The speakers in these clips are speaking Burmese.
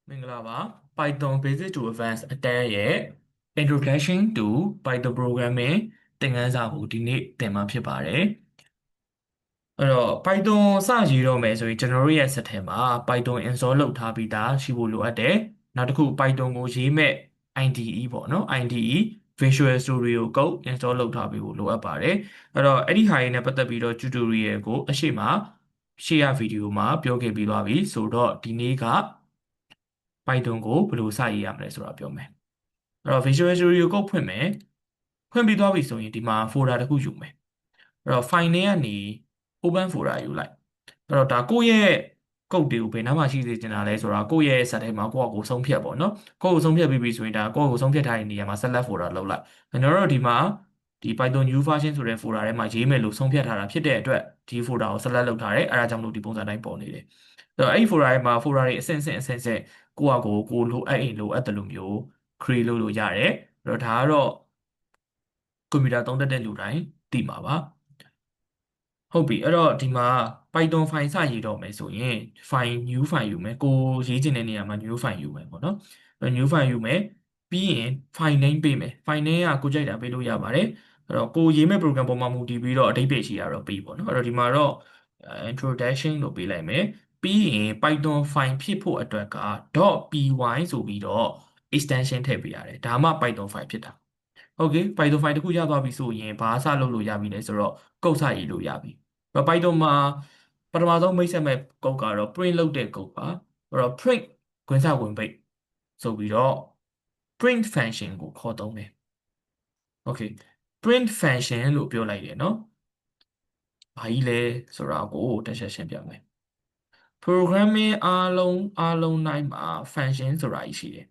မင်္ဂလာပါ Python Basic to Advanced အတန်းရဲ့ Introduction to Python Programming သင်ခန်းစာကိုဒီနေ့သင်မှာဖြစ်ပါတယ်အဲ့တော့ Python စရေးတော့မယ်ဆိုရင်ကျွန်တော်တို့ရဲ့စက်ထဲမှာ Python install လုပ်ထားပြီးသားရှိဖို့လိုအပ်တယ်နောက်တစ်ခု Python ကိုရေးမဲ့ IDE ပေါ့နော် IDE Visual Studio Code install လုပ်ထားပြီးဖို့လိုအပ်ပါတယ်အဲ့တော့အဲ့ဒီဟာတွေနဲ့ပတ်သက်ပြီးတော့ tutorial ကိုအရှိမရှေ့ရဗီဒီယိုမှာပြောခဲ့ပြီးသွားပြီဆိုတော့ဒီနေ့က Python ကိုဘယ်လိုစရေးရမလဲဆိုတာပြောမယ်အဲ့တော့ Visual Studio Code ဖွင့်မယ်ဖွင့်ပြီးသွားပြီဆိုရင်ဒီမှာ folder တစ်ခုယူမယ်အဲ့တော့ file ထဲကနေ open folder ယူလိုက်အဲ့တော့ဒါကိုယ့်ရဲ့ code တွေကိုဘယ်နှမှာရှိစေချင်တာလဲဆိုတာကိုယ့်ရဲ့ set ထဲမှာကိုယ့်အကိုဆုံးဖြတ်ပေါ့နော်ကိုယ့်ကိုဆုံးဖြတ်ပြီးပြီဆိုရင်ဒါကိုယ့်ကိုဆုံးဖြတ်ထားတဲ့နေရာမှာ select folder လောက်လိုက်ကျွန်တော်တို့ဒီမှာဒီ Python new version ဆိုတဲ့ folder ထဲမှာရေးမယ်လို့ဆုံးဖြတ်ထားတာဖြစ်တဲ့အတွက်ဒီ folder ကို select လုပ်ထားတယ်အဲဒါကြောင့်မလို့ဒီပုံစံတိုင်းပေါ်နေတယ်အဲ့တော့အဲ့ဒီ folder ထဲမှာ folder တွေအဆင့်ဆင့်ကိုယ့်အကိုလိုအပ်ရင်လိုအပ်တယ်လို့မျိုး create လုပ်လို့ရတယ်အဲ့တော့ဒါကတော့ကွန်ပျူတာသုံးတတ်တဲ့လူတိုင်းသိမှာပါဟုတ်ပြီအဲ့တော့ဒီမှာ Python file စရေးတော့မယ်ဆိုရင် file new file ယူမယ်ကိုရေးချင်တဲ့နေရာမှာ new file ယူမယ်ပေါ့နော်အဲ့ new file ယူမယ်ပြီးရင် file name ပေးမယ် file name ကကိုကြိုက်တာပေးလို့ရပါတယ်အဲ့တော့ကိုရေးမဲ့ program ပေါ်မှာမူတည်ပြီးတော့အဓိပ္ပာယ်ရှိတာတော့ပေးပေါ့နော်အဲ့တော့ဒီမှာတော့ introduction လို့ပေးလိုက်မယ်ပြီးရင် Python file ဖြစ်ဖို့အတွက်က .py ဆိုပြီးတော့ extension ထည့်ပေးရတယ်ဒါမှ Python file ဖြစ်တာโอเค Python file တစ်ခုရသွားပြီဆိုရင်ဘာစလုပ်လို့ရပြီလဲဆိုတော့ကုတ်စရေးလို့ရပြီအဲ့တော့ Python မှာပထမဆုံးမိတ်ဆက်မဲ့ကုတ်ကတော့ print လုပ်တဲ့ကုတ်ပါအဲ့တော့ print ခွင်းစဝင်ပိတ်ဆိုပြီးတော့ print function ကိုခေါ်သုံးတယ်โอเค print function လို့ပြောလိုက်တယ်เนาะဘာကြီးလဲဆိုတာကိုတစ်ချက်ရှင်းပြမယ် programming အားလုံးတိုင်းမှာ function ဆိုတာကြီးရှိတယ်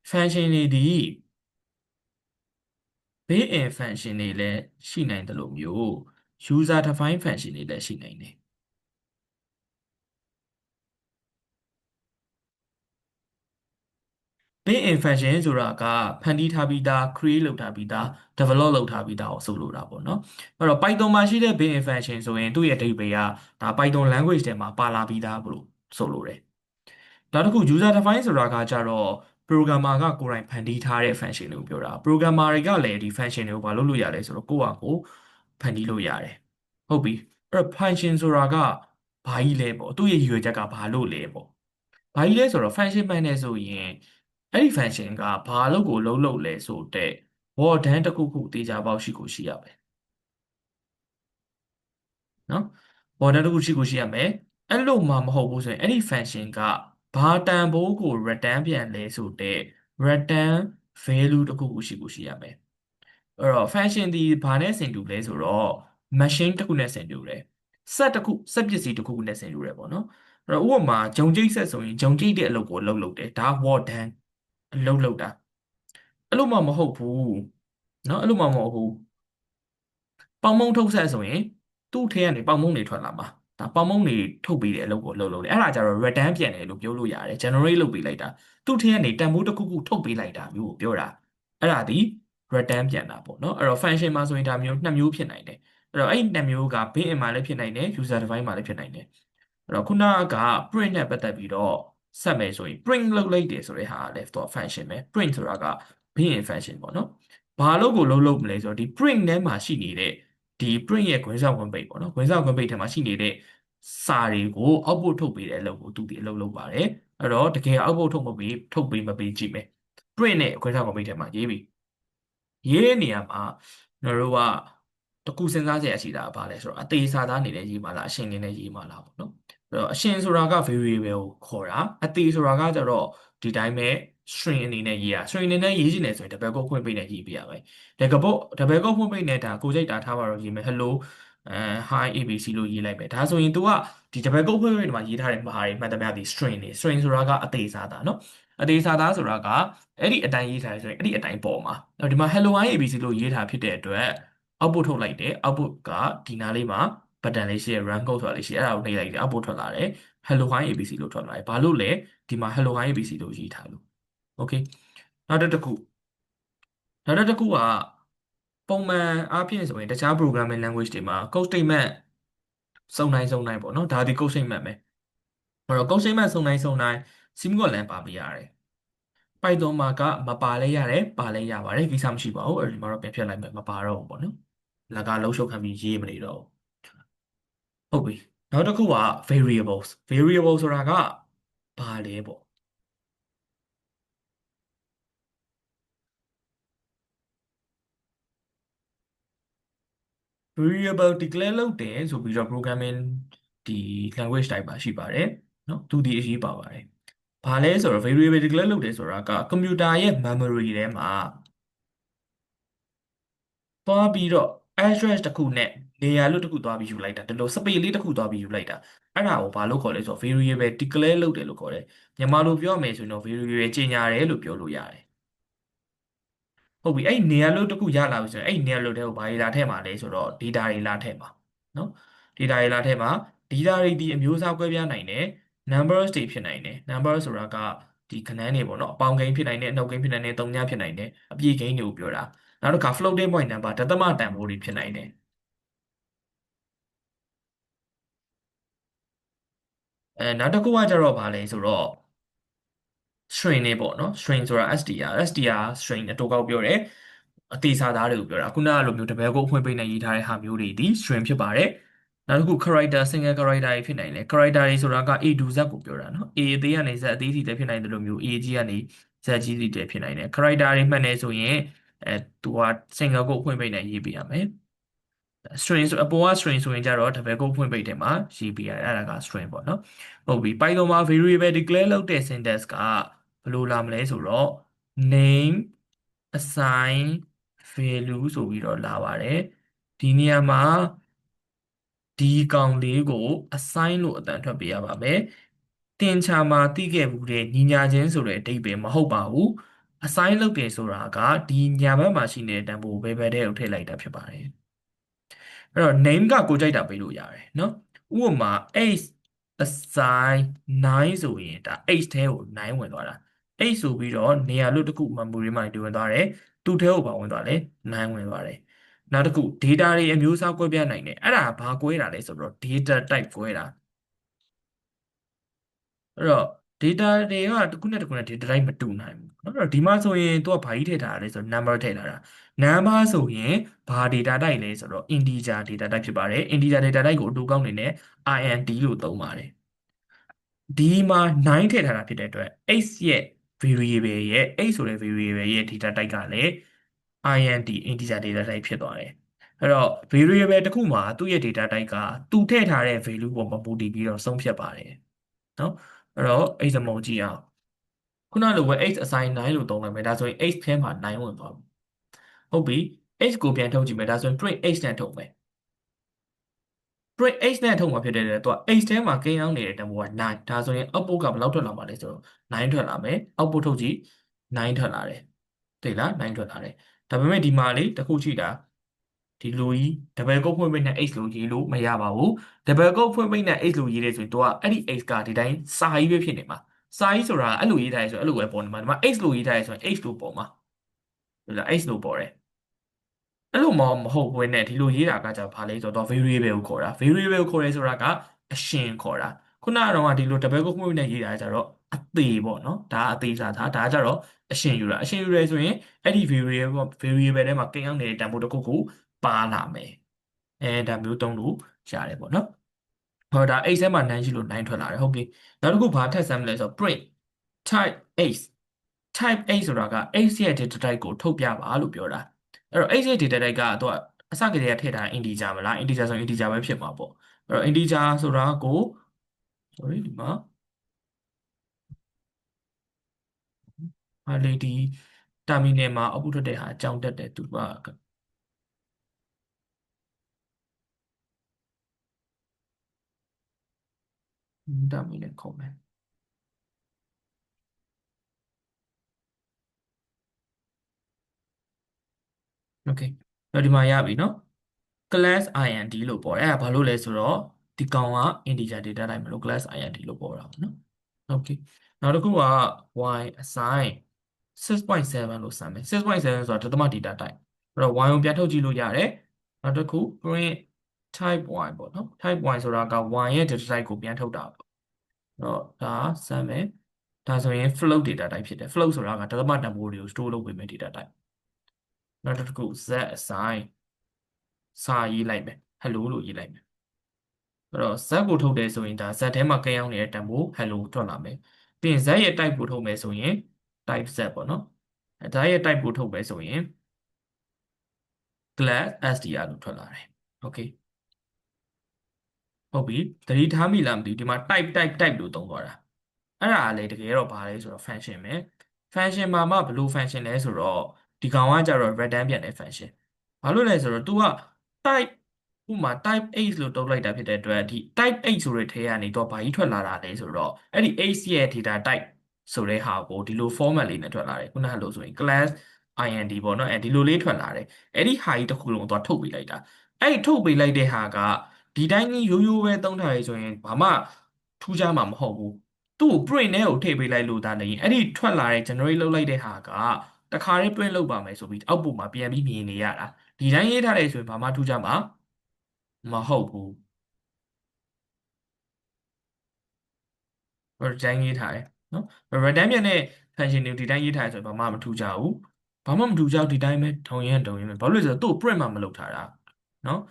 function တွေဒီ built-in function တွေလည်းရှိနိုင်တယ်လို့မျိုး user defined function တွေလည်းရှိနိုင်တယ် built-in function ဆိုတာကဖန်တီးထားပြီးသား create လုပ်ထားပြီးသား develop လုပ်ထားပြီးသားကိုဆိုလိုတာပေါ့နော်အဲ့တော့ Python မှာရှိတဲ့ built-in function ဆိုရင်သူ့ရဲ့အဓိပ္ပာယ်ကဒါ Python language ထဲမှာပါလာပြီးသားလို့ဆိုလိုတယ်နောက်တစ်ခု user define ဆိုတာကကြတော့ programmer ကကိုယ်တိုင်ဖန်တီးထားတဲ့ function တွေကိုပြောတာ programmer တွေကလည်းဒီ function တွေကိုဘာလုပ်လို့ရလဲဆိုတော့ကိုယ့်ဟာကိုယ်ဖန်တီးလို့ရတယ်ဟုတ်ပြီအဲ့တော့ function ဆိုတာကဘာကြီးလဲပေါ့သူ့ရဲ့ရည်ရွယ်ချက်ကဘာလို့လဲပေါ့ဘာကြီးလဲဆိုတော့ function မှန်တယ်ဆိုရင်အဲ့ဒီ function ကဘာလို့ကိုလုံးလဲဆိုတဲ့ word တန်းတစ်ခုခုအသေးချာပေါက်ရှိကိုရှိရမယ်နော် word တန်းတစ်ခုရှိရမယ်အဲ့လိုမှမဟုတ်ဘူးဆိုရင်အဲ့ဒီ function ကဘာတန်ဖိုးကို return ပြန်လဲဆိုတဲ့ return value တစ်ခုခုရှိရမယ်အဲ့တော့ function ဒီဘာနဲ့ဆင်တူလဲဆိုတော့ machine တစ်ခုနဲ့ဆင်တူတယ် set တစ်ခု set ပစ္စည်းတစ်ခုခုနဲ့ဆင်တူတယ်ပေါ့နော်အဲ့တော့ဥပမာဂျုံကြိတ် set ဆိုရင်ဂျုံကြိတ်တဲ့အလုပ်ကိုလုပ်တယ်ဒါ word done အလုပ်တာအဲ့လိုမှမဟုတ်ဘူးเนาะအဲ့လိုမှမဟုတ်ဘူးပေါင်မုံထုတ်ဆက်ဆိုရင်သူ့ထဲကနေပေါင်မုံတွေထွက်လာမှာဒါပေါင်မုံတွေထုတ်ပေးတဲ့အလုပ်ကိုလုပ်တယ်အဲ့ဒါကြတော့ return ပြန်တယ်လို့ပြောလို့ရတယ် generate လုပ်ပေးလိုက်တာသူ့ထဲကနေတန်ဖိုးတစ်ခုခုထုတ်ပေးလိုက်တာမျိုးကိုပြောတာအဲ့ဒါဒီ return ပြန်တာပေါ့เนาะအဲ့တော့ function မှာဆိုရင်ဒါမျိုးနှစ်မျိုးဖြစ်နိုင်တယ်အဲ့တော့အဲ့ဒီနှစ်မျိုးက built-in မှာလည်းဖြစ်နိုင်တယ် user define မှာလည်းဖြစ်နိုင်တယ်အဲ့တော့ခုနက print နဲ့ပတ်သက်ပြီးတော့ဆက်မယ်ဆိုရင် print လုပ်လိုက်တယ်ဆိုတဲ့ဟာကလည်းတော့ function ပဲ print ဆိုတာက built-in function ပေါ့နော်ဘာလို့ကိုလုပ်မလဲဆိုတော့ဒီ print ထဲမှာရှိနေတဲ့ဒီ print ရဲ့ခွင်းဆောင်ခွင်းပိတ်ပေါ့နော်ခွင်းဆောင်ခွင်းပိတ်ထဲမှာရှိနေတဲ့စာတွေကို output ထုတ်ပေးတဲ့အလုပ်ကိုသူဒီအလုပ်လုပ်ပါတယ်အဲ့တော့တကယ် output ထုတ်မပေးကြည့်မယ် print နဲ့ခွင်းဆောင်ခွင်းပိတ်ထဲမှာရေးပြီရေးတဲ့နေရာမှာကျွန်တော်တို့ကတခုစဉ်းစားစရာရှိတာကဘာလဲဆိုတော့အသေးစာသားအနေနဲ့ရေးမှာလားအရှင်အနေနဲ့ရေးမှာလားပေါ့နော်အဲ့တော့အရှင်ဆိုတာက variable ကိုခေါ်တာအသေးဆိုတာကကျတော့ဒီတိုင်းပဲ string အနေနဲ့ရေးရ string အနေနဲ့ရေးချင်တယ်ဆိုရင် double quote ဖွင့်ပေးနဲ့ရေးပြရမယ်double quote ဖွင့်ပေးနဲ့ဒါကိုကြိုက်တာထားပါတော့ရေးမယ် hello hi abc လို့ရေးလိုက်မယ်ဒါဆိုရင် तू ကဒီ double quote ဖွင့်ပေးမှာရေးထားတဲ့ဘာတွေမှတ်သမျှဒီ string တွေ string ဆိုတာကအသေးစာသားเนาะအသေးစာသားဆိုတာကအဲ့ဒီအတိုင်းရေးထားတယ်ဆိုရင်အဲ့ဒီအတိုင်းပေါ်မှာအဲ့ဒီမှာ hello hi abc လို့ရေးထားဖြစ်တဲ့အတွက် output ထုတ်လိုက်တယ် output ကဒီနားလေးမှာ button လေးရှိရ run code ဆိုတာလေးရှိအဲ့ဒါကိုနှိပ်လိုက်တယ် output ထွက်လာတယ် hello hi abc လို့ထွက်လာတယ်ဘာလို့လဲဒီမှာ hello hi abc လို့ရေးထားလို့ okay နောက်တစ်ခုကပုံမှန်အားဖြင့်ဆိုရင်တခြား programming language တွေမှာ code statement စုံတိုင်းပေါ့နော်ဒါဒီ code statement ပဲအဲ့တော့ code statement စုံတိုင်း semicolon ပါပေးရတယ် Python မှာကမပါလဲရတယ်ပါလဲရပါတယ်ကိစ္စမရှိပါဘူးအဲ့ဒီမှာတော့ပြန်ဖြတ်လိုက်မယ်မပါတော့ဘူးပေါ့နော်လက်ကလုံးရှုပ်ခံပြီးရေးမနေတော့ဘူးဟုတ်ပြီနောက်တစ်ခုက variables ဆိုတာကဘာလဲပေါ့ variable declare လုပ်တယ်ဆိုပြီးတော့ programming ဒီ language type ပါရှိပါတယ်เนาะသူဒီအရေးပါပါတယ်ဘာလဲဆိုတော့ variable declare လုပ်တယ်ဆိုတာက computer ရဲ့ memory ထဲမှာသွားပြီးတော့ address တစ်ခုနဲ့နေရာလို့တစ်ခုသွားပြီးယူလိုက်တာဒီလို space လေးတစ်ခုသွားပြီးယူလိုက်တာအဲ့ဒါကိုဘာလို့ခေါ်လဲဆိုတော့ variable declare လုပ်တယ်လို့ခေါ်တယ်မြန်မာလိုပြောမယ်ဆိုရင်တော့ variable ကြေညာတယ်လို့ပြောလို့ရတယ်ဟုတ်ပြီအဲ့နေရာလို့တစ်ခုရလာပြီဆိုရင်အဲ့နေရာလို့တဲ့ကိုဘာတွေလာထည့်မှာလဲဆိုတော့ data တွေလာထည့်မှာနော် data တွေလာထည့်မှာ data တွေဒီအမျိုးအစားကွဲပြားနိုင်တယ် numbers တွေဖြစ်နိုင်တယ် number ဆိုတာကဒီခဏန်းတွေပေါ့နော်အပေါင်းကိန်းဖြစ်နိုင်တယ်အနှုတ်ကိန်းဖြစ်နိုင်တယ်သုံးညဖြစ်နိုင်တယ်အပြည့်ကိန်းတွေကိုပြောတာနောက်တစ်ခါ floating point number ဒသမတန်ဖိုးတွေဖြစ်နိုင်တယ်နောက်တစ်ခုကကြတော့ဗာလဲဆိုတော့ string တွေပေါ့နော် string ဆိုတာ str string အတူကောက်ပြောတယ်အသေးစားသားတွေကိုပြောတာခုနကလိုမျိုးတပည့်ကိုအဖွင့်ပိတ်နဲ့ရေးထားတဲ့ဟာမျိုးတွေဒီ string ဖြစ်ပါတယ်နောက်တစ်ခု character single character တွေဖြစ်နိုင်တယ် character တွေဆိုတာက A to Z ကိုပြောတာနော် A အသေးကနေ Z အသေးစီလည်းဖြစ်နိုင်တယ်လို့မျိုး A ကြီးကနေ Z ကြီးစီလည်းဖြစ်နိုင်တယ် character တွေမှတ်နေဆိုရင်သူက single ကိုအဖွင့်ပိတ်နဲ့ရေးပြရမယ် string ဆိုအပေါ်က string ဆိုရင်ကြတော့တပည့်ကိုဖွင့်ပိတ်တယ်မှာရေးပြရတယ်အဲ့ဒါက string ပေါ့နော်ဟုတ်ပြီ Python မှာ variable declare လုပ်တဲ့ syntax ကဘယ်လိုလာမလဲဆိုတော့ name assign value ဆိုပြီးတော့လာပါတယ်ဒီနေရာမှာဒီကောင်လေးကို assign လို့အတန်ထွက်ပေးရပါမယ်တင်ချာမှာသိခဲ့မှုတဲ့ညီညာချင်းဆိုတဲ့အဓိပ္ပာယ်မဟုတ်ပါဘူး assign လုပ်တယ်ဆိုတာကဒီညာဘက်မှာရှိနေတဲ့တန်ဖိုးဘယ်ဘက်ထဲကိုထည့်လိုက်တာဖြစ်ပါတယ်အဲ့တော့ name ကကိုကြိုက်တာပေးလို့ရတယ်เนาะဥပမာ age assign 9ဆိုရင်ဒါ age ထဲကို9ဝင်သွားတာ age ဆိုပြီးတော့နေရာလို့တစ်ခု memory မှာဒီဝင်သွားတယ်သူ့ထဲကိုပါဝင်သွားတယ်9ဝင်သွားတယ်နောက်တစ်ခု data တွေအမျိုးအစားကွဲပြားနိုင်တယ်အဲ့ဒါဘာကွဲတာလဲဆိုတော့ data type ကွဲတာအဲ့တော့ data တွေကတစ်ခုနဲ့တစ်ခုနဲ့ data type မတူနိုင်ဘူးเนาะအဲ့တော့ဒီမှာဆိုရင်သူကဘာကြီးထည့်ထားတာလဲဆိုတော့ number ထည့်ထားတာ number ဆိုရင်ဘာ data type လဲဆိုတော့ integer data type ဖြစ်ပါတယ် integer data type ကိုအတူကောက်နေနဲ့ int လို့သုံးပါတယ်ဒီမှာ9ထည့်ထားတာဖြစ်တဲ့အတွက် x ရဲ့ variable ရဲ့ x ဆိုတဲ့ variable ရဲ့ data type ကလည်း int integer data type ဖြစ်သွားတယ်အဲ့တော့ variable တစ်ခုမှာသူ့ရဲ့ data type ကသူထည့်ထားတဲ့ value ပေါ်မှာမူတည်ပြီးတော့ဆုံးဖြတ်ပါတယ်เนาะအဲ့တော့ example ကြည့်အောင်ခုနလိုပဲ x assign 9လို့သုံးလိုက်မယ်ဒါဆိုရင် x ထဲမှာ9ဝင်သွားပြီဟုတ်ပြီ x ကိုပြန်ထုတ်ကြည့်မယ်ဒါဆိုရင် print x နဲ့ထုတ်မယ် print x နဲ့ထုတ်မှာဖြစ်တဲ့အတွက်သူက x ထဲမှာကိန်းအောင်နေတဲ့တန်ဖိုးက9ဒါဆိုရင် output ကဘယ်လောက်ထွက်လာမှာလဲဆိုတော့9ထွက်လာမယ် output ထုတ်ကြည့်9ထွက်လာတယ်တွေ့လား9ထွက်လာတယ်ဒါပေမဲ့ဒီမှာလေတစ်ခုရှိတာဒီလိုကြီး double quote ဖွင့်ပိတ်နဲ့ x လို့ရေးလို့မရပါဘူး double quote ဖွင့်ပိတ်နဲ့ x လို့ရေးတယ်ဆိုရင်သူကအဲ့ဒီ x ကဒီတိုင်းစာကြီးပဲဖြစ်နေမှာစာကြီးဆိုတာအဲ့လိုရေးထားရဲဆိုအဲ့လိုပဲပေါ်နေမှာဒီမှာ x လို့ရေးထားရဲဆိုရင် x လို့ပေါ်မှာဟုတ်လား x လို့ပေါ်တယ်အဲ့လိုမဟုတ်ဘဲနဲ့ဒီလိုရေးတာကじゃဘာလဲဆိုတော့ variable ကိုခေါ်တာ variable ကိုခေါ်ရဲဆိုတာကအရှင်ခေါ်တာခုနကတော့ဒီလို double quote နဲ့ရေးတာကြတော့အသေးပေါ့နော်ဒါကအသေးစားဒါကကြတော့အရှင်ယူတာအရှင်ယူရဲဆိုရင်အဲ့ဒီ variable ထဲမှာကိန်းအောင်နေတဲ့တန်ဖိုးတစ်ခုခုပါလာမယ်ဒါမျိုးသုံးလို့ရတယ်ပေါ့နော်ဟောဒါ x ထဲမှာ9ရှိလို့9ထွက်လာတယ်ဟုတ်ပြီနောက်တစ်ခုဘာထပ်ဆမ်းမလဲဆိုတော့ print type x type x ဆိုတာက x ရဲ့ data type ကိုထုတ်ပြပါလို့ပြောတာအဲ့တော့ x ရဲ့ data type ကသူကအစကတည်းကထည့်ထား integer မလား integer ဆိုရင် integer ပဲဖြစ်မှာပေါ့အဲ့တော့ integer ဆိုတာကို sorry ဒီမှာလေဒီ terminal မှာ output ထွက်တဲ့ဟာအကြောင်းတက်တယ်သူကterminal ခေါ်မယ် okay တော့ဒီမှာရပြီเนาะ class int လို့ပေါ်တယ်အဲ့ဒါဘာလို့လဲဆိုတော့ဒီကောင်က integer data type မလို့ class int လို့ပေါ်တာပေါ့နော် okay နောက်တစ်ခုက y assign 6.7လို့စမ်းမယ်6.7ဆိုတာဒသမ data type အဲ့တော့ y ကိုပြန်ထုတ်ကြည့်လို့ရတယ်နောက်တစ်ခု print type y ပေါ့နော် type y ဆိုတာက y ရဲ့ data type ကိုပြန်ထုတ်တာပေါ့အဲ့တော့ဒါစမ်းမယ် ဒါဆိုရင် float data type ဖြစ်တယ် float ဆိုတာကဒသမတန်ဖိုးတွေကို store လုပ်ပေးမယ့် data type နောက်တစ်ခု z assign စာရေးလိုက်မယ် hello လို့ရေးလိုက်မယ်အဲ့တော့ z ကိုထုတ်တယ်ဆိုရင်ဒါ z ထဲမှာကဲရောက်နေတဲ့တန်ဖိုး hello ထွက်လာမယ်ပြီးရင် z ရဲ့ type ကိုထုတ်မယ်ဆိုရင် type z ပေါ့နော်ဒါရဲ့ type ကိုထုတ်မယ်ဆိုရင် class str လို့ထွက်လာတယ် okay ဟုတ်ပြီသတိထားမိလားမသိဘူးဒီမှာ type လို့သုံးသွားတာအဲ့ဒါလည်းတကယ်တော့ဘာလဲဆိုတော့ function ပဲ function မှာမှဘယ်လို function လဲဆိုတော့ဒီကောင်ကကြတော့ return ပြန်တဲ့ function ဘာလို့လဲဆိုတော့ तू က type ဥပမာ type h လို့တုံးလိုက်တာဖြစ်တဲ့အတွက်ဒီ type h ဆိုတဲ့ထဲကနေတော့ဘာကြီးထွက်လာတာလဲဆိုတော့အဲ့ဒီ h ရဲ့ data type ဆိုတဲ့ဟာကိုဒီလို format လေးနဲ့ထွက်လာတယ်ခုနကလို့ဆိုရင် class int ပေါ့နော်အဲဒီလိုလေးထွက်လာတယ်အဲ့ဒီဟာကြီးတစ်ခုလုံးတော့ထုတ်ပေးလိုက်တာအဲ့ဒီထုတ်ပေးလိုက်တဲ့ဟာကဒီတိုင်းကြီးရိုးရိုးပဲသုံးထားရဆိုရင်ဘာမှထူးခြားမှာမဟုတ်ဘူးသူ့ကို print ထဲကိုထည့်ပေးလိုက်လို့ဒါနေရင်အဲ့ဒီထွက်လာတဲ့ generate လုပ်လိုက်တဲ့ဟာကတခါလေး print လုပ်ပါမယ်ဆိုပြီးအောက်ပုံမှာပြန်ပြီးမြင်နေရတာဒီတိုင်းရေးထားတယ်ဆိုရင်ဘာမှထူးခြားမှာမဟုတ်ဘူးဒီတိုင်းရေးထားတယ်နော် return ပြန်တဲ့ function တွေဒီတိုင်းရေးထားတယ်ဆိုရင်ဘာမှမထူးခြားဘူးဘာမှမထူးခြားဒီတိုင်းပဲထုံရင်ပဲဘာလို့လဲဆိုတော့သူ့ကို print မှမလုပ်ထားတာနော်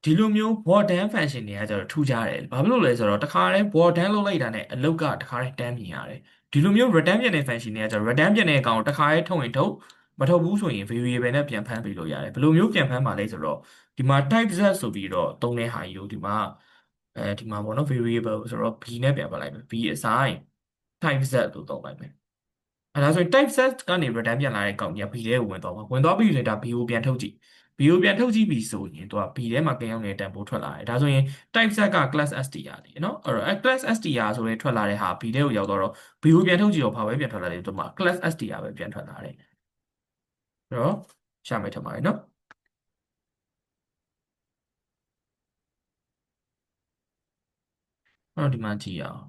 ဒီလိုမျိုး warden function တွေကကျတော့ထူးခြားတယ်။ဘာဖြစ်လို့လဲဆိုတော့တခါတည်း warden လုပ်လိုက်တာနဲ့အလုပ်ကတခါတည်းတန်းမြင်ရတယ်။ဒီလိုမျိုး return ပြန်တဲ့ function တွေကကျတော့ return ပြန်တဲ့အကောင်ကိုတခါတည်းထုတ်ရင်ထုတ်မထုတ်ဘူးဆိုရင် variable နဲ့ပြန်ဖမ်းပေးလို့ရတယ်။ဘယ်လိုမျိုးပြန်ဖမ်းပါလဲဆိုတော့ဒီမှာ type z ဆိုပြီးတော့သုံးတဲ့ဟာကြီးကိုဒီမှာပေါ့နော် variable ဆိုတော့ b နဲ့ပြန်ပတ်လိုက်မယ် b assign type z လို့သုံးလိုက်မယ်အဲ့ဒါဆိုရင် type set ကနေ return ပြန်လာတဲ့ကောင်ကြီးက b ထဲကိုဝင်သွားမှာဝင်သွားပြီဆိုရင်ဒါ b ကိုပြန်ထုတ်ကြည့် b ကိုပြန်ထုတ်ကြည့်ပြီဆိုရင်သူက b ထဲမှာကင်းရောက်နေတဲ့တန်ဖိုးထွက်လာတယ်ဒါဆိုရင် type set က class str လေနော်အဲ့တော့ class str ဆိုတဲ့ထွက်လာတဲ့ဟာ b ထဲကိုရောက်တော့ b ကိုပြန်ထုတ်ကြည့်တော့ဘာပဲပြန်ထွက်လာလဲဒီမှာ class str ပဲပြန်ထွက်လာတယ်အဲ့တော့ရှာမယ်ထင်ပါတယ်နော်အဲ့တော့ဒီမှာကြည့်ရအောင်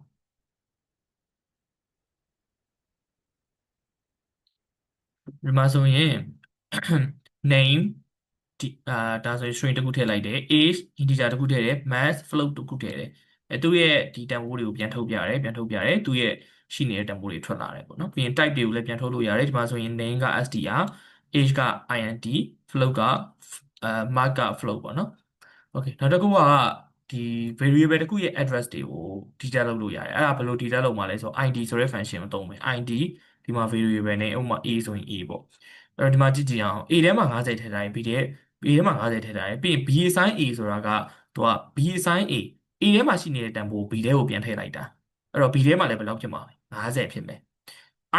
ဒီမှာဆိုရင် name ဒီဒါဆိုရင် string တစ်ခုထည့်လိုက်တယ် age integer တစ်ခုထည့်တယ် mass float တစ်ခုထည့်တယ်သူ့ရဲ့ဒီတန်ဖိုးတွေကိုပြန်ထုတ်ပြတယ်သူ့ရဲ့ရှိနေတဲ့တန်ဖိုးတွေထွက်လာတယ်ပေါ့နော်ပြီးရင် type တွေကိုလည်းပြန်ထုတ်လို့ရတယ်ဒီမှာဆိုရင် name က str age က int float ကmark က float ပေါ့နော် okay နောက်တစ်ခုကဒီ variable တစ်ခုရဲ့ address တွေကို detail လုပ်လို့ရတယ်အဲ့ဒါဘယ်လို detail လုပ်မှာလဲဆိုတော့ id ဆိုတဲ့ function ကိုသုံးမယ် id ဒီမှာ variable နဲ့ဥပမာ a ဆိုရင် a ပေါ့အဲ့တော့ဒီမှာကြည့်ကြည့်အောင် a ထဲမှာ50ထည့်ထားရင် b ထဲမှာ50ထည့်ထားရင်ပြီးရင် b assign a ဆိုတာကသူက b assign a ထဲမှာရှိနေတဲ့တန်ဖိုး b ထဲကိုပြန်ထည့်လိုက်တာအဲ့တော့ b ထဲမှာလည်းဘယ်လောက်ဖြစ်မှာလဲ50ဖြစ်မယ်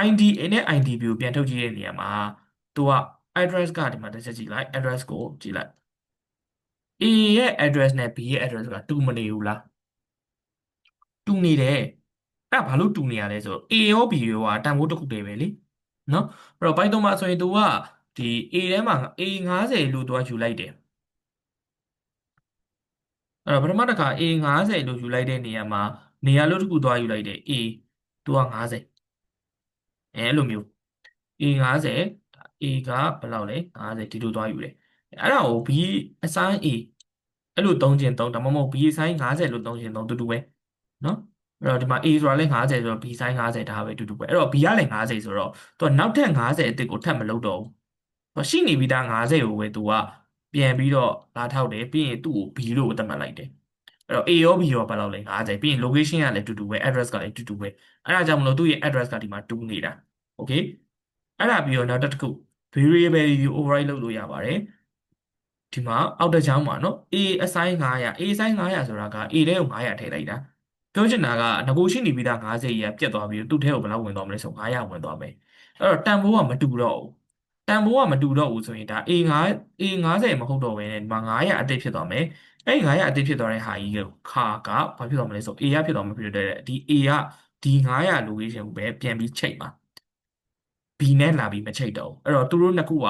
id a နဲ့ idb ကိုပြန်ထုတ်ကြည့်တဲ့နေရာမှာသူက address ကဒီမှာတစ်ချက်ကြည့်လိုက် address ကိုကြည့်လိုက် A ရဲ့ address နဲ့ B ရဲ့ address ကတူမနေဘူးလားတူနေတယ်အဲ့ဒါဘာလို့တူနေရလဲဆိုတော့ A ရော B ရောကတန်ဖိုးတစ်ခုတည်းပဲလေနော်အဲ့တော့ Python မှာဆိုရင် तू ကဒီ A ထဲမှာ A 50လို့ तू ကယူလိုက်တယ်အဲ့တော့ပထမတစ်ခါ A 50လို့ယူလိုက်တဲ့နေရာမှာနေရာလို့တစ်ခုသွားယူလိုက်တယ် A तू က50အဲ့လိုမျိုး A 50 A ကဘယ်လောက်လဲ50ဒီလိုသွားယူတယ်အဲ့ဒါကို B assign A အဲ့လိုသုံးခြင်းသုံးဒါမှမဟုတ် B assign 50လို့သုံးခြင်းသုံးတူတူပဲနော်အဲ့တော့ဒီမှာ A ဆိုတာလဲ50ဆိုတော့ B assign 50ဒါပဲတူတူပဲအဲ့တော့ B ကလည်း50ဆိုတော့သူကနောက်ထပ်50အစ်စ်ကိုထပ်မလုပ်တော့ဘူးရှိနေပြီးသား50ကိုပဲသူကပြန်ပြီးတော့လာထောက်တယ်ပြီးရင်သူ့ကို B လို့သတ်မှတ်လိုက်တယ်အဲ့တော့ A ရော B ရောဘယ်လောက်လဲ50ပြီးရင် location ကလည်းတူတူပဲ address ကလည်းတူတူပဲအဲ့ဒါကြောင့်မလို့သူ့ရဲ့ address ကဒီမှာတူနေတာ okay အဲ့ဒါပြီးတော့နောက်တစ်ခု variable တွေ override လုပ်လို့ရပါတယ်ဒီမှာအောက်တစ်ချောင်းမှာနော် A assign 900 A assign 900ဆိုတာက A ထဲကို900ထည့်လိုက်တာပြောချင်တာကငကိုရှိနေပြီးသား50ကြီးကပြတ်သွားပြီးသူ့ထဲကိုဘယ်လောက်ဝင်သွားမလဲဆို900ဝင်သွားမယ်အဲ့တော့တန်ဖိုးကမတူတော့ဘူးတန်ဖိုးကမတူတော့ဘူးဆိုရင်ဒါ A5 A50မဟုတ်တော့ဘဲနဲ့ဒီမှာ900အတိတ်ဖြစ်သွားမယ်အဲ့ဒီ900အတိတ်ဖြစ်သွားတဲ့ဟာကြီးကိုခါကဘာဖြစ်သွားမလဲဆို A ကဖြစ်သွားမှာဖြစ်တဲ့ဒီ A ကဒီ900 location ကိုပဲပြန်ပြီးချိန်ပါ B နဲ့လာပြီးမချိတ်တော့ဘူးအဲ့တော့သူတို့နှစ်ခုက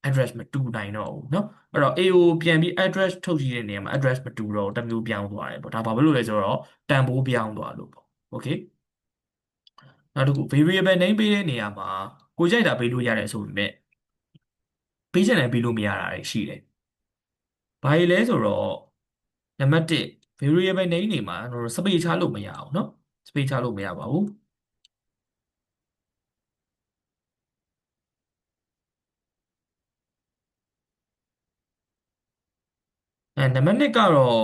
address မတူနိုင်တော့ဘူးเนาะအဲ့တော့ A ကိုပြန်ပြီး address ထုတ်ကြည့်တဲ့နေရာမှာ address မတူတော့တစ်မျိုးပြောင်းသွားတယ်ပေါ့ဒါဘာဖြစ်လို့လဲဆိုတော့တန်ဖိုးပြောင်းသွားလို့ပေါ့ okay နောက်တစ်ခု variable name ပေးတဲ့နေရာမှာကိုကြိုက်တာပေးလို့ရတယ်ဆိုပေမဲ့ပေးချင်တယ်ပေးလို့မရတာတွေရှိတယ်ဘာကြီးလဲဆိုတော့နံပါတ်1 variable name တွေမှာတို့ space ချလို့မရအောင်เนาะ space ချလို့မရပါဘူး နံပါတ်2ကတော့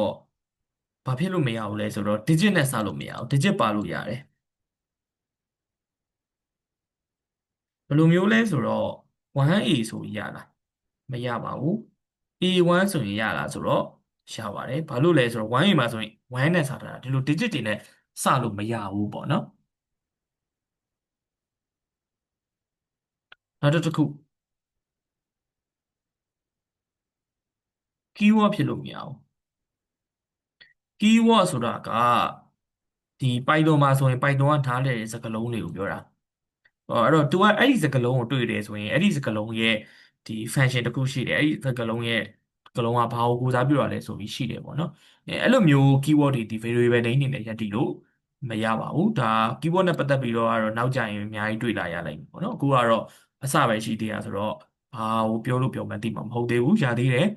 ဘာဖြစ်လို့မရဘူးလဲဆိုတော့ digit နဲ့စလို့မရဘူး digit ပါလို့ရတယ်ဘယ်လိုမျိုးလဲဆိုတော့ 1A ဆိုရင်ရလားမရပါဘူး A1 ဆိုရင်ရလားဆိုတော့ရပါတယ်ဘာလို့လဲဆိုတော့ 1A မှာဆိုရင်1နဲ့စထားတာဒီလို digit တွေနဲ့စလို့မရဘူးပေါ့နော်နောက်တစ်ခု keyword ဖြစ်လို့မရဘူး keyword ဆိုတာကဒီ Python မှာဆိုရင် Python ကနားလည်တဲ့စကားလုံးတွေကိုပြောတာအဲ့တော့ तू ကအဲ့ဒီစကားလုံးကိုတွေ့တယ်ဆိုရင်အဲ့ဒီစကားလုံးရဲ့ဒီ function တစ်ခုရှိတယ်အဲ့ဒီစကားလုံးရဲ့စကားလုံးကဘာကိုကိုးစားပြုတာလဲဆိုပြီးရှိတယ်ပေါ့နော်အဲ့လိုမျိုး keyword တွေဒီ variable name တွေနဲ့ရပ်တည်လို့မရပါဘူးဒါ keyword နဲ့ပတ်သက်ပြီးတော့နောက်ကျရင်အများကြီးတွေ့လာရလိမ့်မယ်ပေါ့နော်အခုကတော့အစပဲရှိသေးတာဆိုတော့ဘာကိုပြောလို့ပြောမှန်းသိမှာမဟုတ်သေးဘူးရသေးတယ်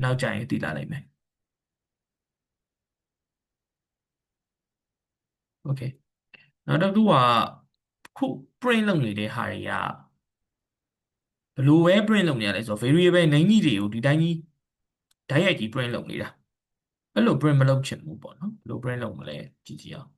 နောက်ကျရင်သိလာလိမ့်မယ် okay နောက်တစ်ခုကခု print လုပ်နေတဲ့ဟာတွေကဘယ်လိုပဲ print လုပ်နေရလဲဆိုတော့ variable name တွေကိုဒီတိုင်းကြီးဓာတ်ရိုက်ကြီး print လုပ်နေတာအဲ့လို print မလုပ်ချင်ဘူးပေါ့နော်ဘယ်လို print လုပ်မလဲကြည့်ကြည့်အောင်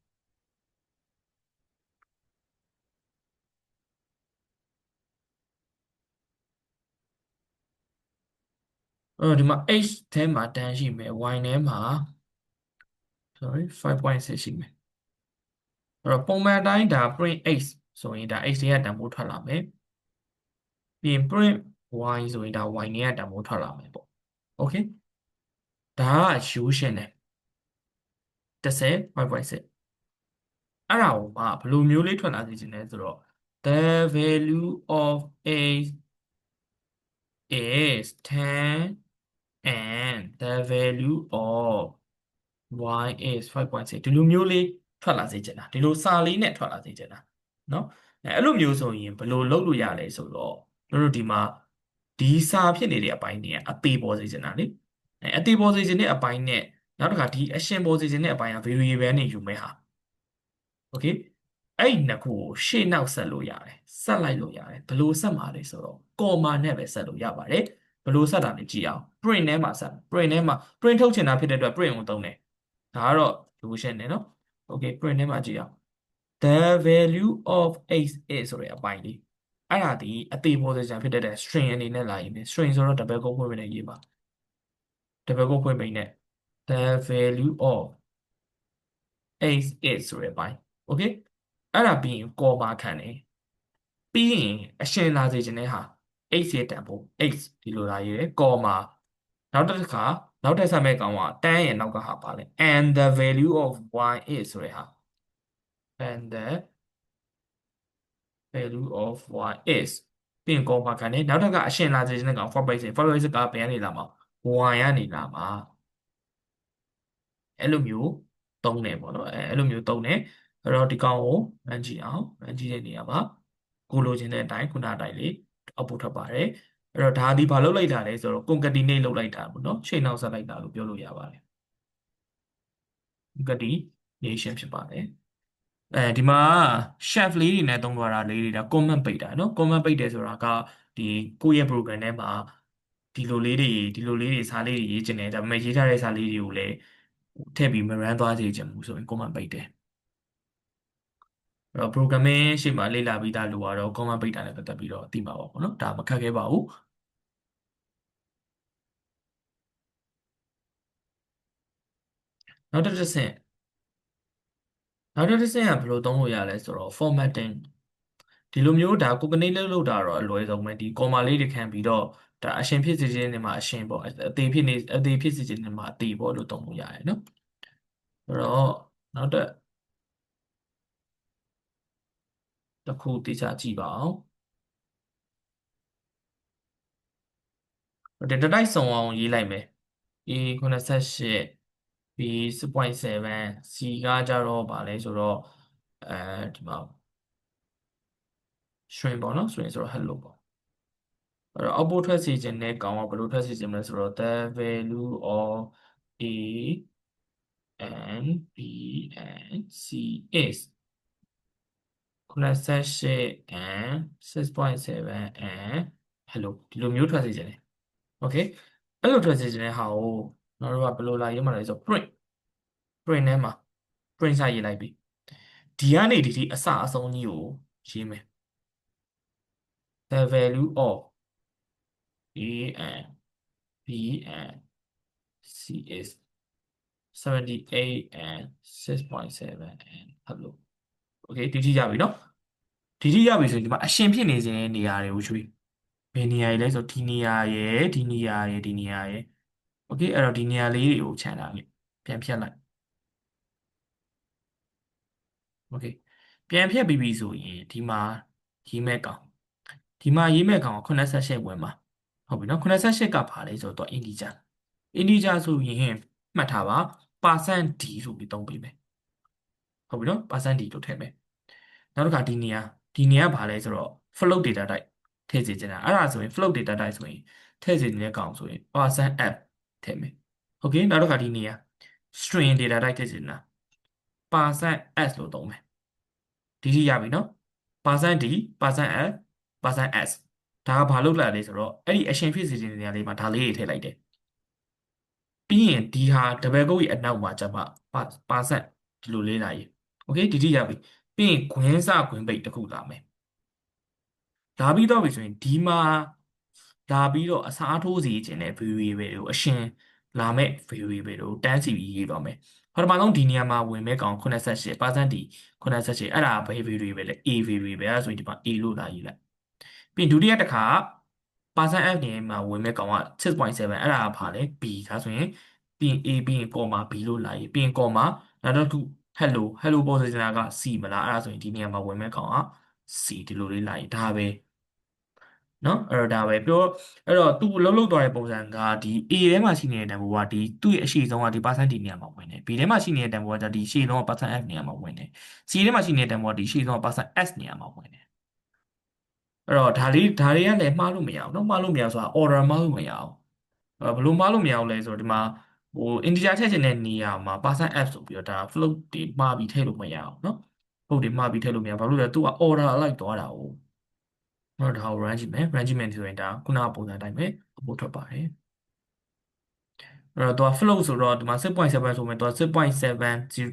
ဒီမှာ h ထဲမှာတန်းရှိမယ် y ထဲမှာ sorry 5.6ရှိမယ်အဲ့တော့ပုံမှန်အတိုင်းဒါ print h ဆိုရင်ဒါ h တွေကတန်ဖိုးထွက်လာမယ်ပြီးရင် print y ဆိုရင်ဒါ y တွေကတန်ဖိုးထွက်လာမယ်ပေါ့ okay ဒါကရိုးရှင်းတယ်10 5.6အဲ့ဒါကိုမှဘယ်လိုမျိုးလေးထွက်လာစေချင်လဲဆိုတော့ the value of a is 10 and the value of y is 5.6ဒီလိုမျိုးလေးထွက်လာစေချင်တာဒီလိုစာလေးနဲ့ထွက်လာစေချင်တာเนาะအဲ့လိုမျိုးဆိုရင်ဘယ်လိုလုပ်လို့ရလဲဆိုတော့တို့ဒီမှာဒီစာဖြစ်နေတဲ့အပိုင်းတွေကအသေးပေါ်စေချင်တာလေအသေးပေါ်စေချင်တဲ့အပိုင်းနဲ့နောက်တစ်ခါဒီအရှင်ပေါ်စေချင်တဲ့အပိုင်းက variable နဲ့ယူမဲ့ဟာ okay အဲ့ဒီနှစ်ခုကိုရှေ့နောက်ဆက်လို့ရတယ်ဆက်လိုက်လို့ရတယ်ဘယ်လိုဆက်မှာလဲဆိုတော့ comma နဲ့ပဲဆက်လို့ရပါတယ်ဘယ်လိုဆက်တာလဲကြည့်အောင် print ထဲမှာဆက် print ထဲမှာ print ထုတ်ချင်တာဖြစ်တဲ့အတွက် print ကိုသုံးတယ်ဒါကတော့ solution နဲ့နော် okay print ထဲမှာကြည့်အောင် the value of x is ဆိုတဲ့အပိုင်းလေးအဲ့ဒါဒီအသေး position ဖြစ်တဲ့ string အနေနဲ့လာရင် string ဆိုတော့ double quote ဖွင့်ပြီးနေရေးပါ double quote ဖွင့်ပြီးနေ the value of x is ဆိုတဲ့အပိုင်း okay အဲ့ဒါပြီးရင် comma ခံတယ်ပြီးရင်အရှင်လာစေခြင်းတဲ့ဟာ x ရဲ့တန်ဖိုး x ဒီလိုလာရေးတယ် comma နောက်တစ်ခါနောက်ထပ်ဆက်မဲ့ကောင်ကတန်းရဲ့နောက်ကဟာပါလဲ and the value of y is ဆိုတဲ့ဟာ and the value of y is ပြီးရင် comma ခံတယ်နောက်ထပ်ကအရှင်လာစေခြင်းတဲ့ကောင် for basic ကဘယ်ကနေလာမှာ y ကနေလာမှာအဲ့လိုမျိုးသုံးတယ်ပေါ့နော်အဲ့လိုမျိုးသုံးတယ်အဲ့တော့ဒီကောင်ကိုရန်ကြည့်အောင်ရန်ကြည့်တဲ့နေရာမှာကိုလိုချင်တဲ့အတိုင်းခုနအတိုင်းလေးအောက်ပို့ထွက်ပါတယ်အဲ့တော့ဒါဒီဘာလုပ်လိုက်တာလဲဆိုတော့ concatenate လုပ်လိုက်တာပေါ့နော်ချိန်နောက်ဆက်လိုက်တာလို့ပြောလို့ရပါတယ် concatenation ဖြစ်ပါတယ်ဒီမှာ chef လေးတွေနဲ့သုံးသွားတာလေးတွေဒါ comment ပိတ်တာနော် comment ပိတ်တယ်ဆိုတာကဒီကိုယ့်ရဲ့ program ထဲမှာဒီလိုလေးတွေစာလေးတွေရေးချင်တယ်ဒါပေမဲ့ရေးထားတဲ့စာလေးတွေကိုလည်းထည့်ပြီးမ run သွားစေချင်ဘူးဆိုရင် comment ပိတ်တယ်အဲ့တော့ programming ရှေ့မှာလေ့လာပြီးသားလူကတော့ comment ပိတ်တာနဲ့ပတ်သက်ပြီးတော့သိမှာပါပေါ့နော်ဒါမခက်ခဲပါဘူးနောက်တစ်ဆင့်နောက်တစ်ဆင့်ကဘယ်လိုသုံးလို့ရလဲဆိုတော့ formatting ဒီလိုမျိုးဒါကိုကနေလုပ်တာတော့အလွယ်ဆုံးပဲဒီ comma လေးတွေခံပြီးတော့ဒါအရှင်ဖြစ်စေခြင်းနဲ့မှာအရှင်ပေါ့အသေးဖြစ်စေခြင်းနဲ့မှာအသေးပေါ့လို့သုံးလို့ရတယ်နော်အဲ့တော့နောက်တစ်ခုတိကျကြည့်ပါအောင်ဒီတစ်တိုက်စုံအောင်ရေးလိုက်မယ် A 88 B 6.7 C ကကြတော့ဗာလဲဆိုတော့ဒီမှာ string ပေါ့နော် string ဆိုတော့ hello ပေါ့အဲ့တော့ output ထွက်စေခြင်းနဲ့ကောင်ကဘယ်လိုထွက်စေခြင်းလဲဆိုတော့ the value of A and B and C is 98 and 6.7 and hello ဒီလိုမျိုးထွက်စေခြင်းတယ် okay အဲ့လိုထွက်စေခြင်းတဲ့ဟာကို နောက်တော့ဘယ်လိုလာရေးမှာလဲဆို print ထဲမှာ print စာရေးလိုက်ပြီဒီကနေဒီအစအဆုံးကြီးကိုရေးမယ် the value of a and b and c is 78 and 6.7 and ဟုတ်လို့ okay ဒီထိရပြီเนาะဒီထိရပြီဆိုရင်ဒီမှာအရှင်ဖြစ်နေခြင်းနေရာတွေကိုရွှေ့ဘယ်နေရာတွေလဲဆိုဒီနေရာရယ်ဒီနေရာရယ်ဒီနေရာရယ် okay အဲ့တော့ဒီနေရာလေးတွေကိုခြံထားလိုက်ပြန်ဖြတ်လိုက် okay ပြန်ဖြတ်ပြီးပြီဆိုရင်ဒီမှာရေးမဲ့ကောင်ဒီမှာရေးမဲ့ကောင်88ဝင်ပါဟုတ်ပြီနော်88ကဘာလဲဆိုတော့ integer ဆိုရင်မှတ်ထားပါ %d ဆိုပြီးသုံးပေးမယ်ဟုတ်ပြီနော် %d လို့ထည့်မယ်နောက်တစ်ခါဒီနေရာဘာလဲဆိုတော့ float data type ထည့်စေချင်တာအဲ့ဒါဆိုရင် float data type ဆိုရင်ထည့်စေနေတဲ့ကောင်ဆိုရင် %f ထည့်မယ်โอเคနောက်တစ်ခါဒီနေရာ string data type ထည့်စေချင်တာ %s လို့သုံးမယ်ဒီထိရပြီနော် %d %f %s ဒါကဘာလို့လာလဲဆိုတော့အဲ့ဒီအရှင်ဖြစ်စေခြင်းနေရာလေးမှာဒါလေးတွေထည့်လိုက်တယ်ပြီးရင်ဒီဟာ double quote ရဲ့အနောက်မှာကျမှ%ဒီလိုလေးလာရေးโอเคဒီထိရပြီပြီးရင်ခွင်းစခွင်းပိတ်တစ်ခုလာမယ်လာပြီးတော့ပြီဆိုရင်ဒီမှာလာပြီးတော့အစားထိုးစီခြင်းတဲ့ variable တွေကိုအရှင်လာမဲ့ variable တွေကိုတန်းစီပြီးရေးတော့မယ်ပထမဆုံးဒီနေရာမှာဝင်မဲ့ကောင်88% ဒီ88အဲ့ဒါဘယ် variable ပဲလဲ a variable ပဲအဲ့ဒါဆိုရင်ဒီမှာ a လို့လာရေးလိုက်ပြီးရင်ဒုတိယတစ်ခါ%f နေမှာဝင်မဲ့ကောင်က6.7အဲ့ဒါကဘာလဲ b ဒါဆိုရင်ပြီးရင် a ပြီးရင် comma b လို့လာရေးပြီးရင် comma နောက်တစ်ခု hello ပေါ်စေချင်တာက c မလားအဲ့ဒါဆိုရင်ဒီနေရာမှာဝင်မဲ့ကောင်က c ဒီလိုလေးလာရေးဒါပဲနော်အဲ့တော့ဒါပဲပြောအဲ့တော့သူလှုပ်သွားတဲ့ပုံစံကဒီ A ထဲမှာရှိနေတဲ့တန်ဖိုးကဒီသူ့ရဲ့အရှိဆုံးကဒီ % နေရာမှာဝင်တယ် B ထဲမှာရှိနေတဲ့တန်ဖိုးကဒီရှေ့ဆုံးက %f နေရာမှာဝင်တယ် C ထဲမှာရှိနေတဲ့တန်ဖိုးကဒီရှေ့ဆုံးက %s နေရာမှာဝင်တယ်အဲ့တော့ဒါတွေကလည်းမှားလို့မရအောင်နော်မှားလို့မရအောင်ဆိုတာ order မှားလို့မရအောင်ဘယ်လိုမှားလို့မရအောင်လဲဆိုတော့ဒီမှာဟို integer ထည့်ချင်တဲ့နေရာမှာ %f ဆိုပြီးတော့ဒါ float တွေမှားပြီးထည့်လို့မရအောင်နော် float တွေမှားပြီးထည့်လို့မရဘာလို့လဲသူက order လိုက်သွားတာ哦တော့ဒါကို run ကြည့်မယ် run ကြည့်မယ်ဆိုရင်ဒါခုနကပုံစံတိုင်းပဲအပေါ်ထွက်ပါတယ်အဲ့တော့သူက float ဆိုတော့ဒီမှာ6.7ဆိုမယ်သူက6.70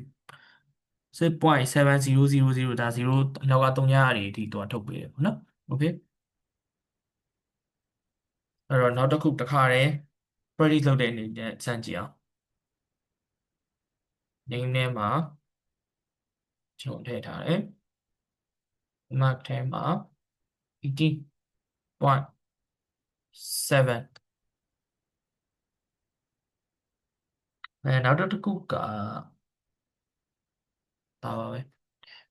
6.7000ဒါ0နောက်က3ညတွေအထိသူကထုတ်ပေးတယ်ပေါ့နော်โอเคအဲ့တော့နောက်တစ်ခုတစ်ခါတည်း predict လုပ်တဲ့အနေနဲ့စမ်းကြည့်အောင် name ထဲမှာခြုံထည့်ထားတယ် mark ထဲမှာ18.7နောက်တစ်ခုကဒါပါပဲ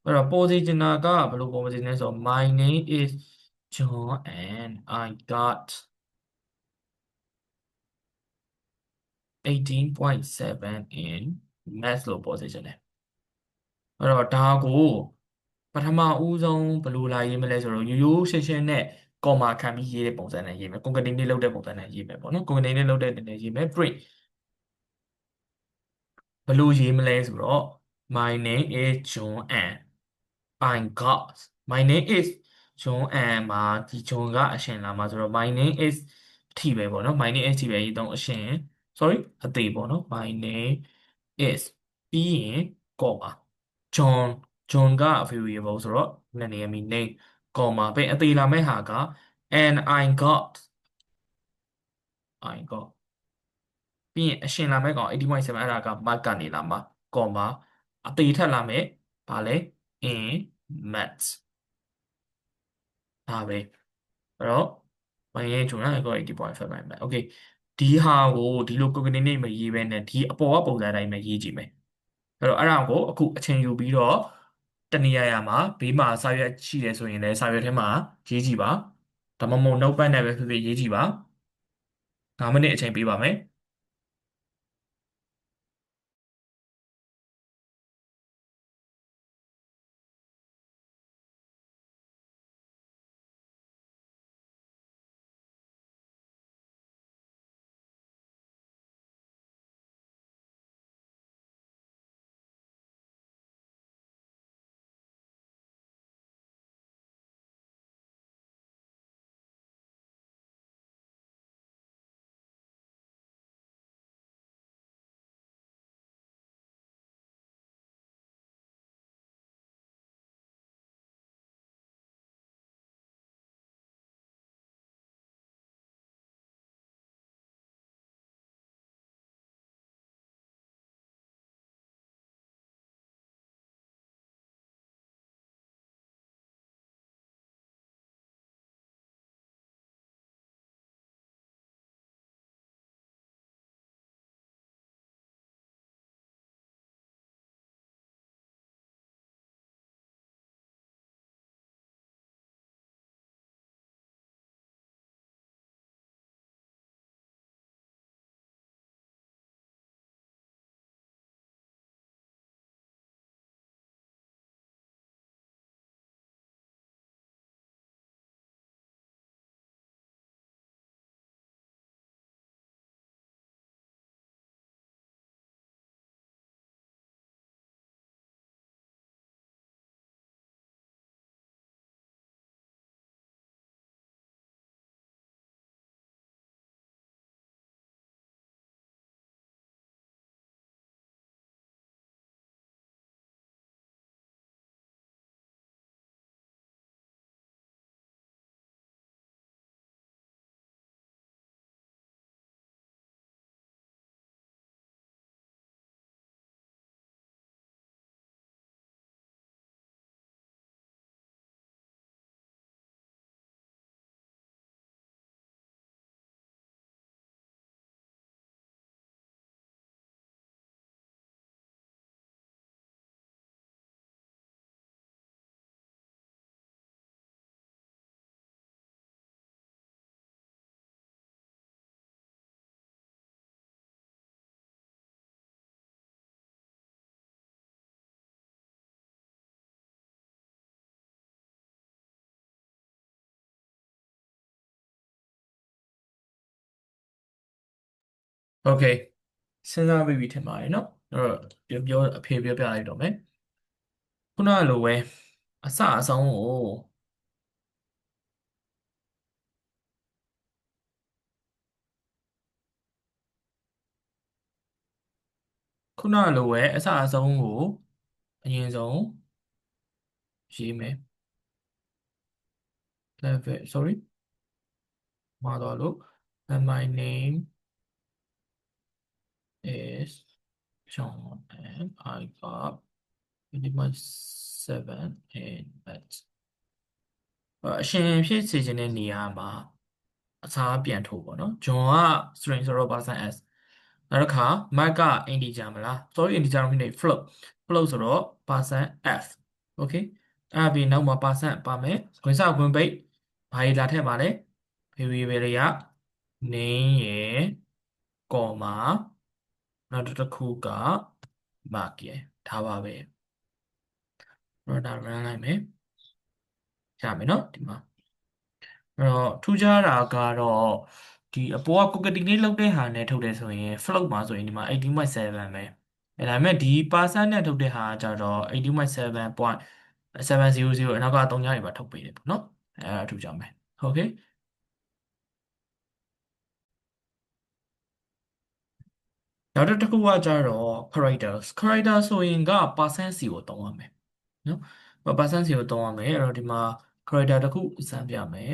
အဲ့တော့ပေါ်စီချင်တာကဘယ်လိုပေါ်စီချင်လဲဆိုတော့ my name is John and I got 18.7 in math လို့ပေါ်စီချင်တယ်အဲ့တော့ဒါကိုပထမဦးဆုံးဘယ်လိုလာရေးမလဲဆိုတော့ရိုးရိုးရှင်းရှင်းနဲ့ comma ခံပြီးရေးတဲ့ပုံစံနဲ့ရေးမယ် concatenate လုပ်တဲ့ပုံစံနဲ့ရေးမယ်ပေါ့နော် concatenate လုပ်တဲ့အနေနဲ့ရေးမယ် print ဘယ်လိုရေးမလဲဆိုတော့ my name is John and I got my name is John and မှာဒီ John ကအရှင်လာမှာဆိုတော့ my name is အထိပဲပေါ့နော် my name is အထိပဲရေးတော့အရှင် sorry အသေးပေါ့နော် my name is ပြီးရင် comma John က variable ဆိုတော့နာမည် name comma ပဲအသေးလာမဲ့ဟာက and I got ပြီးရင်အရှင်လာမဲ့ကောင်80.7အဲ့ဒါက mark ကနေလာမှာ comma အသေးထက်လာမဲ့ဗာလဲ in maths ဒါပဲအဲ့တော့မင်းဂျုံနာကို80.5ပဲ okay ဒီဟာကိုဒီလို coordinate မရေးဘဲနဲ့ဒီအပေါ်ကပုံစံတိုင်းပဲရေးကြည့်မယ်အဲ့တော့အဲ့ဒါကိုအခုအချိန်ယူပြီးတော့တနေရာရာမှာဘေးမှာစာရွက်ရှိတယ်ဆိုရင်လည်းစာရွက်ထဲမှာရေးကြည့်ပါဒါမှမဟုတ် notepad နဲ့ပဲဖြစ်ဖြစ်ရေးကြည့်ပါ9မိနစ်အချိန်ပေးပါမယ် Okay စဉ်းစားပြီးပြီထင်ပါတယ်နော်အဲ့တော့ပြောအဖေပြောပြလိုက်တော့မယ်ခုနကလိုပဲအစအဆုံးကိုခုနကလိုပဲအစအဆုံးကိုအရင်ဆုံးရေးမယ် level sorry မှာတော့လို့ and my name is John and I got 27 in maths အရှင်ဖြစ်စေခြင်းတဲ့နေရာမှာအစားပြန်ထိုးပေါ့နော် John က string ဆိုတော့ percent s နောက်တစ်ခါ Mike က integer မလား sorry integer မဖြစ်နေ float ဆိုတော့ percent f okay အဲ့ပြီးနောက်မှာ percent ပါမယ်ခွင့်စခွင့်ပိတ်ဘာတွေလာထည့်ပါလဲ variable တွေက name ရယ် comma နောက်တစ်ခုက mark ရယ်ဒါပါပဲတော့ဒါ run လိုက်မယ်ရမယ်နော်ဒီမှာအဲ့တော့ထူးခြားတာကတော့ဒီအပေါ်က concatenate လုပ်တဲ့ဟာနဲ့ထုတ်တယ်ဆိုရင် float မှာဆိုရင်ဒီမှာ18.7ပဲအဲဒါပေမဲ့ဒီ percent နဲ့ထုတ်တဲ့ဟာကကြတော့18.7.700အနောက်က3ညတွေပါထုတ်ပေးတယ်ပေါ့နော်အဲဒါထူးခြားမယ်ဟုတ်ကဲ့နောက်တစ်ခုကကြတော့ character ဆိုရင်က percent စီကိုသုံးရမယ်နော် percent စီကိုသုံးရမယ်အဲ့တော့ဒီမှာ character တစ်ခုစမ်းပြမယ်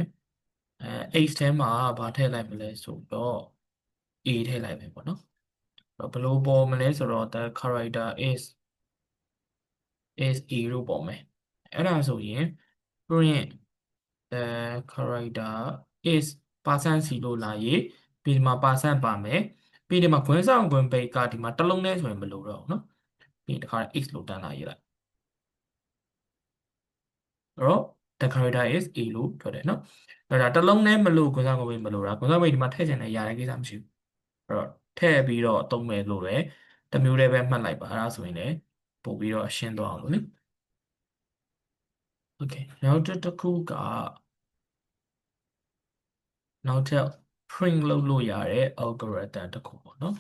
h ထဲမှာဘာထည့်လိုက်မလဲဆိုတော့ a ထည့်လိုက်မယ်ပေါ့နော်ဘယ်လိုပေါ်မလဲဆိုတော့ the character is a လို့ပေါ်မယ်အဲ့ဒါဆိုရင် print the character is percent စီလို့လာရေးပြီးဒီမှာ percent ပါမယ်ပြီးဒီမှာခွင်းဆောင်ခွင်းပိတ်ကဒီမှာတစ်လုံးနဲ့ဆိုရင်မလိုတော့ဘူးเนาะပြီးတခါ x လို့တန်းလာရေးလိုက်အဲ့တော့ the character is a လို့ထွက်တယ်เนาะအဲ့ဒါတစ်လုံးနဲ့မလို့ခွင်းဆောင်ခွင်းပိတ်မလို့တာခွင်းဆောင်ပိတ်ဒီမှာထည့်ချင်တယ်ရတဲ့ကိစ္စမရှိဘူးအဲ့တော့ထည့်ပြီးတော့သုံးမယ်လို့လည်းတစ်မျိုးတည်းပဲမှတ်လိုက်ပါအဲ့ဒါဆိုရင်လည်းပို့ပြီးတော့ရှင်းသွားအောင်လို့လေ okay နောက်တစ်ခုကနောက်ထပ် print လုပ်လို့ရတဲ့ algorithm တစ်ခုပေါ့နော်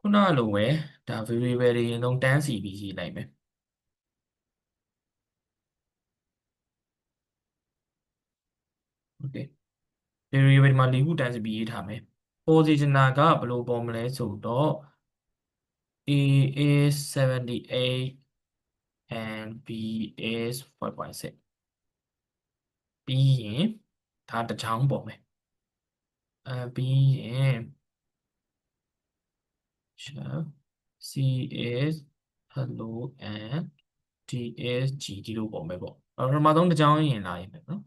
ခုနလိုပဲဒါ variable တွေအလုံးတန်းစီပြီးရေးလိုက်မယ် okay variable မှာ၄ခုတန်းစီပြီးရေးထားမယ် positioner ကဘယ်လိုပေါ်မလဲဆိုတော့ a is 78 and b is 5.6ပြီးရင်ဒါတစ်ချောင်းပေါ်မယ်ပြီးရင် chef c is hello and d is g ဒီလိုပေါ်မယ်ပေါ့ပထမဆုံးတစ်ချောင်းရင်လာရင်ပဲเนาะ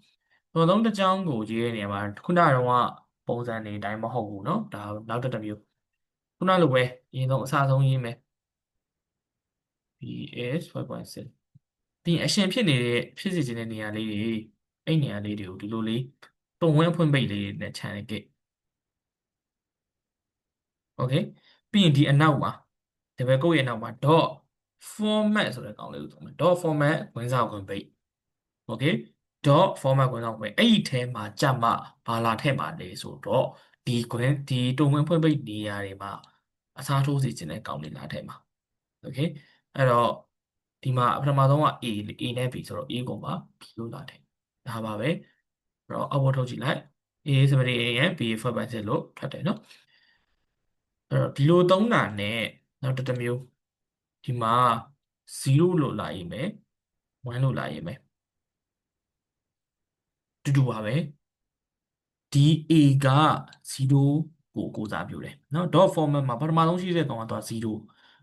ပထမဆုံးတစ်ချောင်းကိုရေးရနေမှာခုနကတော့ပုံစံတွေအတိုင်းမဟုတ်ဘူးเนาะဒါနောက်တစ်မျိုးခုနလိုပဲအရင်ဆုံးအစဆုံးရေးမယ် b is 5.6ပြီးရင်အရှင်ဖြစ်နေတဲ့ဖြစ်စေချင်တဲ့နေရာလေးတွေအဲ့နေရာလေးတွေကိုဒီလိုလေးပုံဝန်းဖွင့်ပိတ်လေးနဲ့ခြံလိုက်ခဲ့โอเคပြီးရင်ဒီအနောက်မှာ double quote ရဲ့နောက်မှာ dot format ဆိုတဲ့ကောင်လေးကိုသုံးမယ် dot format ဝင်စားဝင်ပိတ်โอเค dot format ဝင်စားဝင်ပိတ်အဲ့ဒီထဲမှာကြက်မှဘာလာထည့်မှာလဲဆိုတော့ဒီတုံဝင်ဖွင့်ပိတ်နေရာတွေမှာအစားထိုးစီခြင်းတဲ့ကောင်လေးလာထည့်မှာโอเคအဲ့တော့ဒီမှာပထမဆုံးက a နဲ့ b ဆိုတော့ a ကိုပါ b လို့လာထည့်ဒါပါပဲအဲ့တော့အောက်ပေါ်ထုတ်ကြည့်လိုက် a စမရီ a ရန် b 4.6လို့ထွက်တယ်နော်အဲ့တော့ဒီလိုသုံးတာနဲ့နောက်တစ်မျိုးဒီမှာ0လို့လာရေးမယ်1လို့လာရေးမယ်တူတူပါပဲဒီ a က0ကိုကိုးစားပြုတယ်เนาะ dot format မှာပထမဆုံးရှိတဲ့ကောင်ကတော့0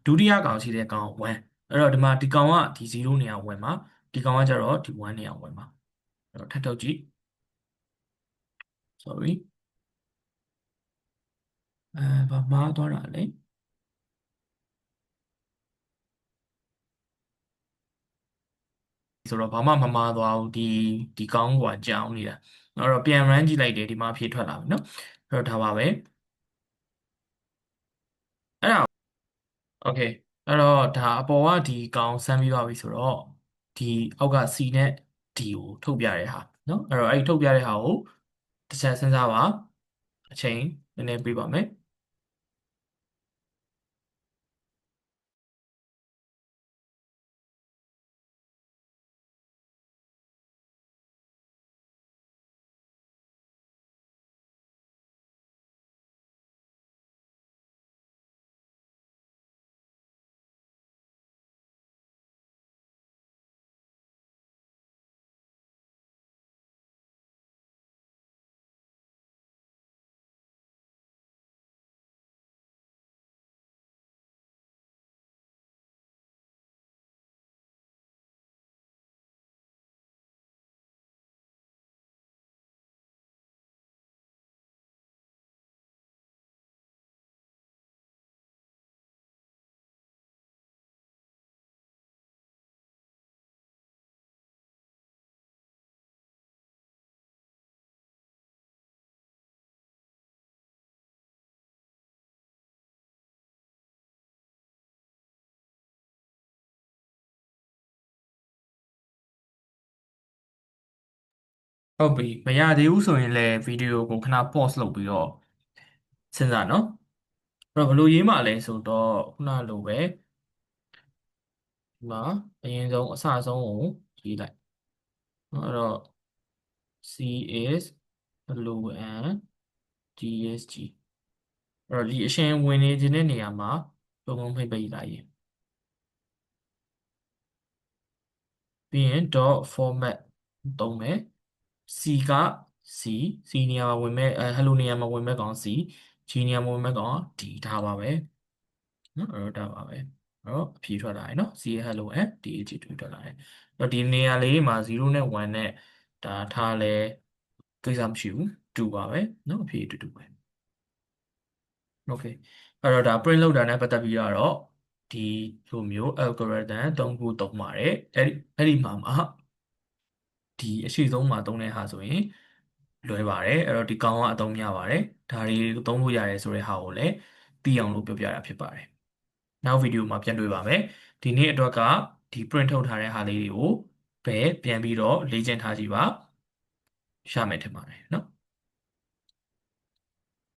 ဒုတိယကောင်ရှိတဲ့ကောင်က1အဲ့တော့ဒီမှာဒီကောင်ကဒီ0နေရာဝင်မှာဒီကောင်ကကျတော့ဒီ1နေရာဝင်မှာအဲ့တော့ထပ်ထုတ်ကြည့် sorry ဘာမှားသွားတာလဲဆိုတော့ဘာမှမမှားသွားဘူးဒီကောင်းကွာကြောင်းနေတာအဲ့တော့ပြန် run ကြည့်လိုက်တယ်ဒီမှာဖြည့်ထွက်လာပြီเนาะအဲ့တော့ဒါပါပဲအဲ့ဒါ okay အဲ့တော့ဒါအပေါ်ကဒီကောင်ဆန်းပြီးသွားပြီဆိုတော့ဒီအောက်က C နဲ့ D ကိုထုတ်ပြတဲ့ဟာเนาะအဲ့တော့အဲ့ဒီထုတ်ပြတဲ့ဟာကိုတစ်ချက်စဉ်းစားပါအချိန်နည်းနည်းပေးပါမယ်ဟုတ်ပြီမရသေးဘူးဆိုရင်လည်းဗီဒီယိုကိုခဏ pause လုပ်ပြီးတော့စဉ်းစားနော်အဲ့တော့ဘယ်လိုရေးမှလဲဆိုတော့ခုနလိုပဲဒီမှာအရင်ဆုံးအစဆုံးကိုရေးလိုက်နော်အဲ့တော့ C is below and DSG အဲ့တော့ဒီအရှင်ဝင်နေခြင်းတဲ့နေရာမှာပုံပုံဖိတ်ပိတ်လိုက်ရင်ပြီးရင် dot format သုံးမယ် C က C C နေရာမှာဝင်မဲ့hello နေရာမှာဝင်မဲ့ကောင် C G နေရာမှာဝင်မဲ့ကောင် D ဒါပါပဲနော်အဲ့တော့ဒါပါပဲအဲ့တော့အဖြေထွက်လာတယ်နော် C hello and DH ထွက်လာတယ်အဲ့တော့ဒီနေရာလေးမှာ0နဲ့1နဲ့ဒါထားလဲကိစ္စမရှိဘူးတူပါပဲနော်အဖြေတူတူပဲ okay အဲ့တော့ဒါ print လုပ်တာနဲ့ပတ်သက်ပြီးတော့ဒီလိုမျိုး algorithm 3ခုသုံးပါတယ်အဲ့ဒီမှာဒီအရှိဆုံးမှာသုံးတဲ့ဟာဆိုရင်လွယ်ပါတယ်အဲ့တော့ဒီကောင်ကအသုံးများပါတယ်ဒါတွေသုံးလို့ရတယ်ဆိုတဲ့ဟာကိုလည်းသိအောင်လို့ပြောပြတာဖြစ်ပါတယ်နောက်ဗီဒီယိုမှာပြန်တွေ့ပါမယ်ဒီနေ့အတွက်ကဒီ print ထုတ်ထားတဲ့ဟာလေးတွေကိုပဲပြန်ပြီးတော့လေ့ကျင့်ထားကြည့်ပါရမယ်ထင်ပါတယ်เนาะ